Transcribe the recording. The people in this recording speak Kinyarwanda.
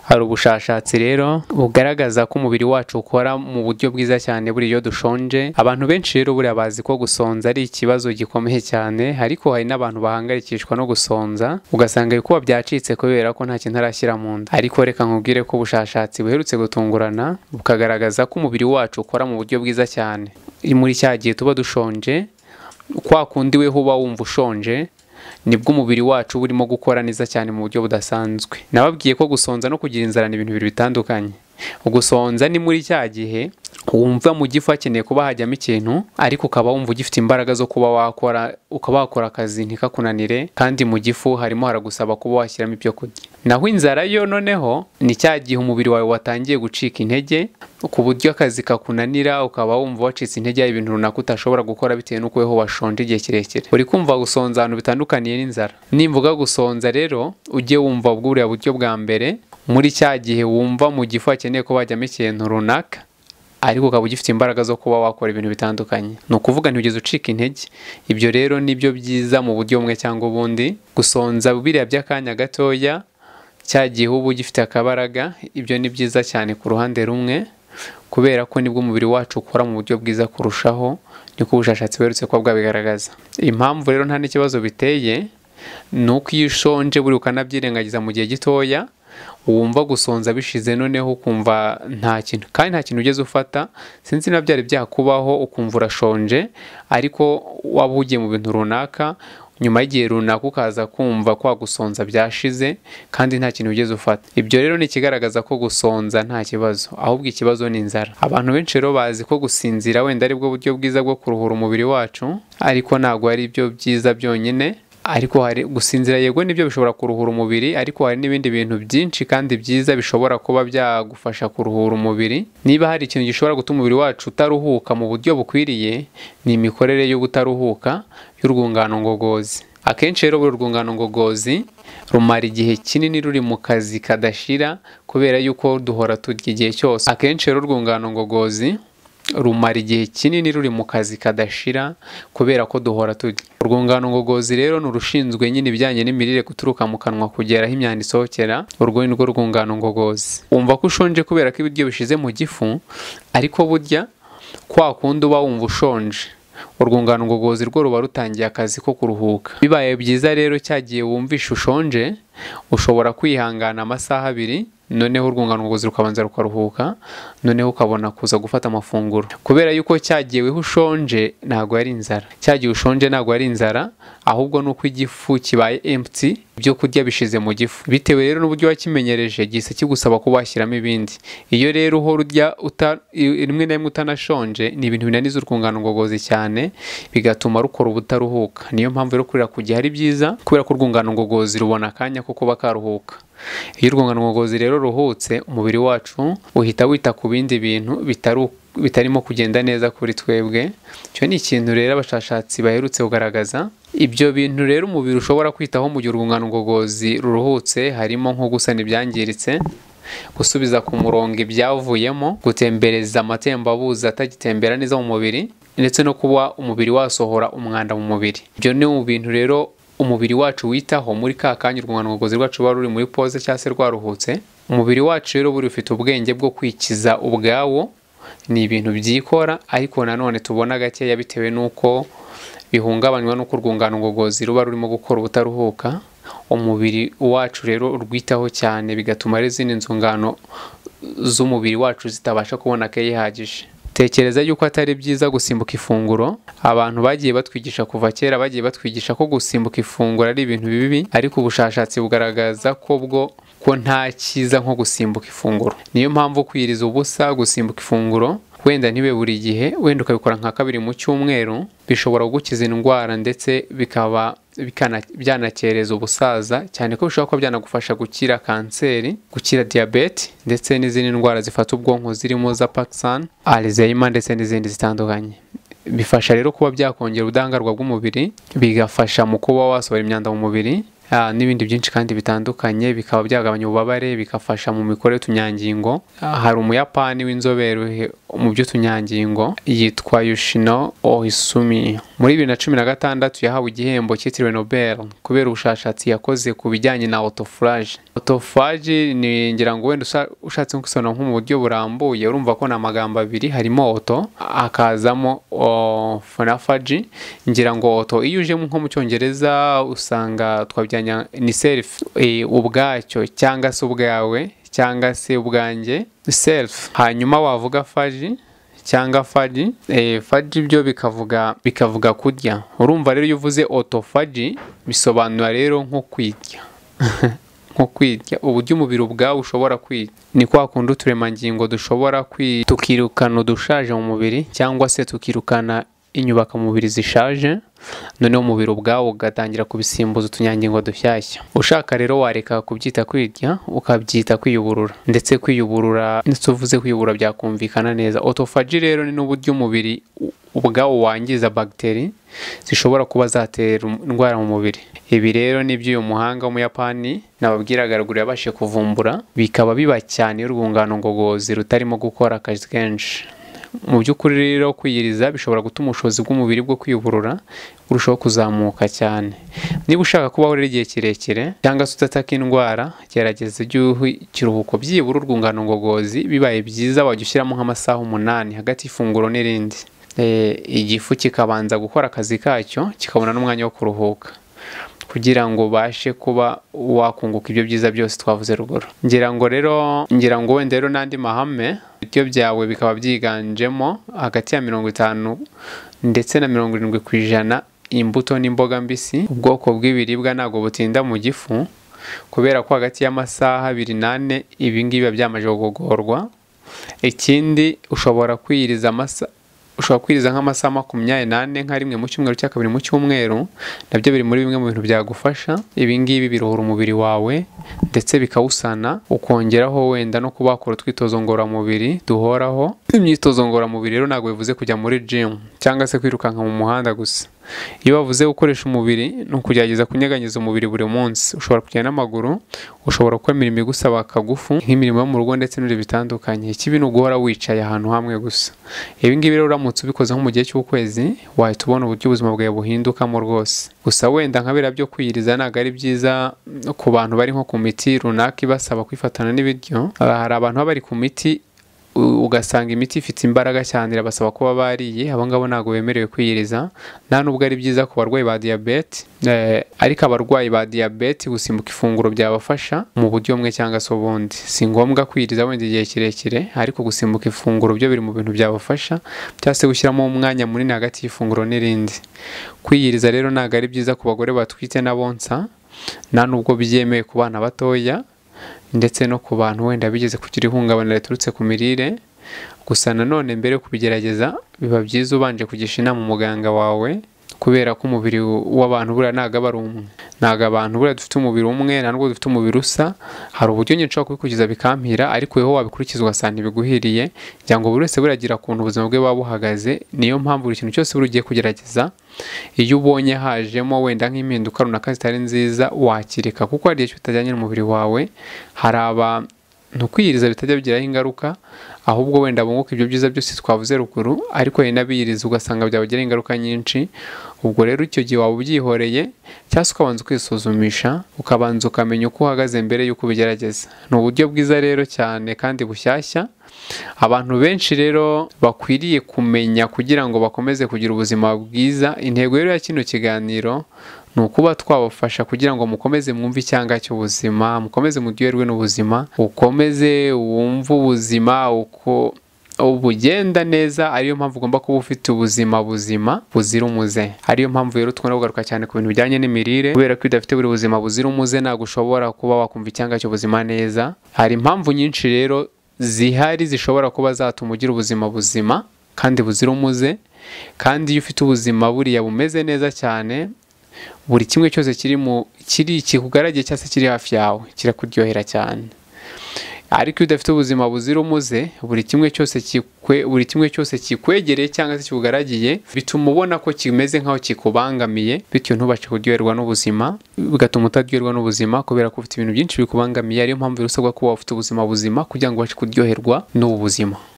Hari ubushakashatsi rero bugaragaza ko umubiri wacu ukora mu buryo bwiza cyane buri iyo dushonje. Abantu benshi rero buriya bazi ko gusonza ari ikibazo gikomeye cyane, ariko hari n'abantu bahangayikishwa no gusonza ugasanga ibikuba byacitse kubera ko nta kintu arashyira mu nda. Ariko reka nkubwire ko ubushakashatsi buherutse gutungurana bukagaragaza ko umubiri wacu ukora mu buryo bwiza cyane muri cya gihe tuba dushonje. Kwa kundi we uba wumva ushonje nibwo umubiri wacu burimo gukora neza cyane mu buryo budasanzwe. Nababwiye ko gusonza no kugira inzara ni ibintu bibiri bitandukanye. Ugusonza ni muri cya gihe wumva mu gifu hakeneye kuba hajyamo ikintu, ariko ukaba wumva ugifite imbaraga zo kuba wakora akazi ntikakunanire, kandi mu gifu harimo haragusaba kuba washyiramo ibyo kurya. Naho inzara yo noneho ni cya gihe umubiri wawe watangiye gucika intege ku buryo akazi kakunanira, ukaba wumva wacitse intege ya ibintu runaka utashobora gukora bitewe n'uko weho washonje igihe kirekire. Uri kumva gusonza ahantu bitandukaniye n'inzara. Nimvuga gusonza rero ujye wumva buriya buryo bwa mbere, muri cya gihe wumva mu gifu hakeneye kuba hajyamo ikintu runaka, ariko ukaba ugifite imbaraga zo kuba wakora ibintu bitandukanye. Ni ukuvuga ntigeze ucika intege. Ibyo rero nibyo byiza mu buryo bumwe cyangwa ubundi. Gusonza biriya by'akanya gatoya, cya gihe uba ugifite akabaraga, ibyo ni byiza cyane ku ruhande rumwe, kubera ko nibwo umubiri wacu ukora mu buryo bwiza kurushaho, niko ubushakashatsi buherutse kuba bwabigaragaza. Impamvu rero nta n'ikibazo biteye ni uko iyo ushonje buri ukanabyirengagiza mu gihe gitoya, wumva gusonza bishize noneho ukumva nta kintu, kandi nta kintu ugeze ufata. Sinzi na byari byakubaho ukumva urashonje ariko waba ugiye mu bintu runaka, nyuma y'igihe runaka ukaza kumva kwa gusonza byashize kandi nta kintu ugeze ufata. Ibyo rero ni ikigaragaza ko gusonza nta kibazo, ahubwo ikibazo ni inzara. Abantu benshi rero bazi ko gusinzira wenda ari bwo buryo bwiza bwo kuruhura umubiri wacu, ariko ntabwo ari byo byiza byonyine. Ariko hari gusinzira, yego nibyo bishobora kuruhura umubiri, ariko hari n'ibindi bintu byinshi kandi byiza bishobora kuba byagufasha kuruhura umubiri. Niba hari ikintu gishobora gutuma umubiri wacu utaruhuka mu buryo bukwiriye, ni imikorere y'ubutaruhuka y'urwungano ngogozi. Akenshi rero buri rwungano ngogozi rumara igihe kinini ruri mu kazi kadashira, kubera yuko duhora turya igihe cyose. Akenshi rero urwungano ngogozi rumara igihe kinini ruri mu kazi kadashira kubera ko duhora turya. Urwungano ngogozi rero ni urushinzwe nyine ibijyanye n'imirire guturuka mu kanwa kugera aho imyanda isohokera. Urwo ni rwo rwungano ngogozi. Wumva ko ushonje kubera ko ibiryo bishize mu gifu, ariko burya kwa kundi uba wumva ushonje, urwungano ngogozi rwo ruba rutangiye akazi ko kuruhuka. Bibaye byiza rero cyagiye wumvisha ushonje, ushobora kwihangana amasaha 2, noneho urwungano ngogozi rukabanza rukaruhuka, noneho ukabona kuza gufata amafunguro. Kubera yuko cyagiye weho ushonje ntabwo ari inzara. Cyagiye ushonje ntabwo ari inzara, ahubwo nuko igifu kibaye empty, ibyo kurya bishize mu gifu. Bitewe rero n'uburyo wakimenyereje, gisa kigusaba kuba washyiramo ibindi. Iyo rero uhora urya rimwe na rimwe utanashonje, ni ibintu binaniza urwungano ngogozi cyane, bigatuma rukora ubutaruhuka. Niyo mpamvu rero kurira ku gihe ari byiza, kubera ko urwungano ngogozi rubona akanya ko kuba karuhuka. Iyo urwungano ngogozi rero ruhutse, umubiri wacu uhita wita ku bindi bintu bitarimo kugenda neza kuri twebwe. Cyo ni ikintu rero abashakashatsi baherutse kugaragaza. Ibyo bintu rero umubiri ushobora kwitaho mu gihe urwungano ngogozi ruruhutse harimo nko gusana ibyangiritse, gusubiza ku murongo ibyavuyemo, gutembereza amatembabuzi atagitembera neza mu mubiri, ndetse no kuba umubiri wasohora umwanda mu mubiri. Ibyo ni mu bintu rero umubiri wacu witaho muri ka kanya urwungano ngogozi rwacu ruba ruri muri pause cyangwa se rwaruhutse. Umubiri wacu rero buri ufite ubwenge bwo kwikiza ubwawo, ni ibintu byikora, ariko nanone tubona gakeya bitewe n'uko bihungabanywa n'uko urwungano ngogozi ruba rurimo gukora ubutaruhuka. Umubiri wacu rero urwitaho cyane, bigatuma rero izindi nzungano z'umubiri wacu zitabasha kubona akayi ihagije. Tekereza yuko atari byiza gusimbuka ifunguro. Abantu bagiye batwigisha kuva kera, bagiye batwigisha ko gusimbuka ifunguro ari ibintu bibi, ariko ubushakashatsi bugaragaza ko nta cyiza nko gusimbuka ifunguro. Niyo mpamvu kwiriza ubusa gusimbuka ifunguro, wenda ntibe buri gihe, wenda ukabikora nka 2 mu cyumweru, bishobora kugukiza indwara ndetse bikaba byanakereza ubusaza, cyane ko bishobora kuba byanagufasha gukira kanseri, gukira diabete, ndetse n'izindi ndwara zifata ubwonko zirimo za Parkinson, Alzheimer ndetse n'izindi zitandukanye. Bifasha rero kuba byakongera ubudahangarwa bw'umubiri, bigafasha mu kuba wasohora imyanda mu mubiri, n'ibindi byinshi kandi bitandukanye, bikaba byagabanya ububabare, bikafasha mu mikorere y'utunyangingo. Hari umuyapani w'inzobere mu by'utunyangingo yitwa Yoshino Ohisumi. Muri 2016 yahawe igihembo cyitiriwe Nobel kubera ubushakashatsi yakoze ku bijyanye na autophagy. Autophagy ni ngira ngo wenda ushatse gusona nko mu buryo burambuye, urumva ko na magambo abiri harimo auto akazamo phagy. Ngira ngo auto iyo uje nko mu cyongereza usanga twabyanya ni self, ubwacyo cyangwa se ubwawe cyangwa se ubwanjye, self. Hanyuma wavuga phagy cyangwa phagy, phagy byo bikavuga kurya. Urumva rero iyo uvuze autophagy bisobanura rero nko kwirya nko kwirya, uburyo umubiri ubwawe ushobora kwirya. Ni kwa kundi uturemangingo dushobora tukirukana udushaje mu mubiri cyangwa se tukirukana inyubaka mubiri zishaje, noneho umubiri ubwawo ugatangira kubisimbuza utunyangingo dushyashya. Ushaka rero wareka kubyita kwirya ukabyita kwiyuburura, ndetse kwiyuburura uvuze kwiyubura byakumvikana neza. Autophagy rero ni n'uburyo umubiri ubwawo wangiza bagiteri zishobora kuba zatera indwara mu mubiri. Ibi rero nibyo uyu muhanga w'umuyapani nababwiraga ruguru yabashe kuvumbura, bikaba biba cyane urwungano ngogozi rutarimo gukora akazi kenshi. Mu by'ukuri rero kwiyiriza bishobora gutuma ubushobozi bw'umubiri bwo kwiyuburura burushaho kuzamuka cyane. Niba ushaka kubaho rero igihe kirekire cyangwa se utataka indwara, gerageza ikiruhuko byibura urwungano ngogozi. Bibaye byiza wajya ushyiramo nk'amasaha 8 hagati y'ifunguro n'irindi, igifu kikabanza gukora akazi kacyo, kikabona n'umwanya wo kuruhuka kugira ngo bashe kuba wakunguka ibyo byiza byose twavuze ruguru. Ngira ngo wenda rero n'andi mahame ibyo byawe bikaba byiganjemo hagati ya 50 ndetse na 70% imbuto n'imboga mbisi. Ubwoko bw'ibiribwa ntabwo butinda mu gifu kubera ko hagati y'amasaha 2 n'4 ibi ngibi byamaje kugogorwa. Ikindi ushobora kwiyiriza nk'amasaha 24 nka rimwe mu cyumweru cya kabiri mu cyumweru, nabyo biri muri bimwe mu bintu byagufasha. Ibi ngibi biruhura umubiri wawe ndetse bikawusana, ukongeraho wenda no kuba wakora twitozo ngororamubiri duhoraho. Imyitozo ngororamubiri rero ntabwo bivuze kujya muri gym cyangwa se kwirukanka mu muhanda gusa. Iyo bavuze gukoresha umubiri ni ukugerageza kunyeganyeza umubiri buri munsi. Ushobora kugenda n'amaguru, ushobora gukora imirimo igusaba akagufu nk'imirimo yo mu rugo ndetse n'ibindi bitandukanye. Ikibi ni uguhora wicaye ahantu hamwe gusa. Ibi ngibi rero uramutse ubikoze nko mu gihe cy'ukwezi, wahita ubona uburyo ubuzima bwawe buhindukamo rwose. Gusa wenda nkabera byo kwiyiriza ntabwo ari byiza ku bantu bari nko ku miti runaka ibasaba kwifatana n'ibiryo. Hari abantu baba bari ku miti ugasanga imiti ifite imbaraga cyane irabasaba kuba bariye, abo ngabo ntabwo bemerewe kwiyiriza. Nta nubwo ari byiza ku barwayi ba diabete, ariko abarwayi ba diabete gusimbuka ifunguro byabafasha mu buryo bumwe cyangwa se ubundi. Si ngombwa kwiyiriza wenda igihe kirekire, ariko gusimbuka ifunguro byo biri mu bintu byabafasha, cyangwa se gushyiramo umwanya munini hagati y'ifunguro n'irindi. Kwiyiriza rero ntabwo ari byiza ku bagore batwite n'abonsa, nta nubwo byemewe ku bana batoya ndetse no ku bantu wenda bigeze kugira ihungabana riturutse ku mirire. Gusa nanone mbere yo kubigerageza biba byiza ubanje kugisha inama umuganga wawe, kubera ko umubiri w'abantu buriya ntabwo aba ari umwe. Ntabwo abantu buriya dufite umubiri umwe, nta nubwo dufite umubiri usa. Hari uburyo nyine ushobora kubikurikiza bikampira, ariko weho wabikurikiza ugasanga ntibiguhiriye. Kugira ngo buri wese buragira ukuntu ubuzima bwe buba buhagaze. Niyo mpamvu buri kintu cyose buri ugiye kugerageza, iyo ubonye hajemo wenda nk'impinduka runaka zitari nziza wakireka, kuko hari igihe kitajyanye n'umubiri wawe. Hari abantu kwiyiriza bitajya bigiraho ingaruka, ahubwo wenda bunguka ibyo byiza byose twavuze ruguru, ariko hari n'abiyiriza ugasanga byabagiraho ingaruka nyinshi. Ubwo rero icyo gihe waba ubyihoreye, cyangwa se ukabanza kwisuzumisha, ukabanza ukamenya uko uhagaze mbere y'uko ubigerageza. Ni uburyo bwiza rero cyane kandi bushyashya abantu benshi rero bakwiriye kumenya kugira ngo bakomeze kugira ubuzima bwiza. Intego rero ya kino kiganiro ni ukuba twabafasha kugira ngo mukomeze mwumve icyanga cy'ubuzima, mukomeze muryoherwe n'ubuzima, ukomeze wumve ubuzima uko bugenda neza. Ariyo mpamvu ugomba kuba ufite ubuzima buzima buzira umuze. Ariyo mpamvu rero twenda kugaruka cyane ku bintu bijyanye n'imirire, kubera ko udafite buri buzima buzira umuze ntabwo ushobora kuba wakumva icyanga cy'ubuzima neza. Hari impamvu nyinshi rero zihari zishobora kuba zatuma ugira ubuzima buzima kandi buzira umuze. Kandi iyo ufite ubuzima buriya bumeze neza cyane, buri kimwe cyose kikugaragiye cyangwa se kiri hafi yawe kirakuryohera cyane. ariko iyo udafite ubuzima buzira umuze buri kimwe cyose kikwegereye cyangwa se kikugaragiye bituma ubona ko kimeze nk'aho kikubangamiye, bityo ntubashe kuryoherwa n'ubuzima, bigatuma utaryoherwa n'ubuzima kubera ko ufite ibintu byinshi bikubangamiye. Ariyo mpamvu birusabwa kuba ufite ubuzima buzima kugira ngo ubashe kuryoherwa n'ubu buzima.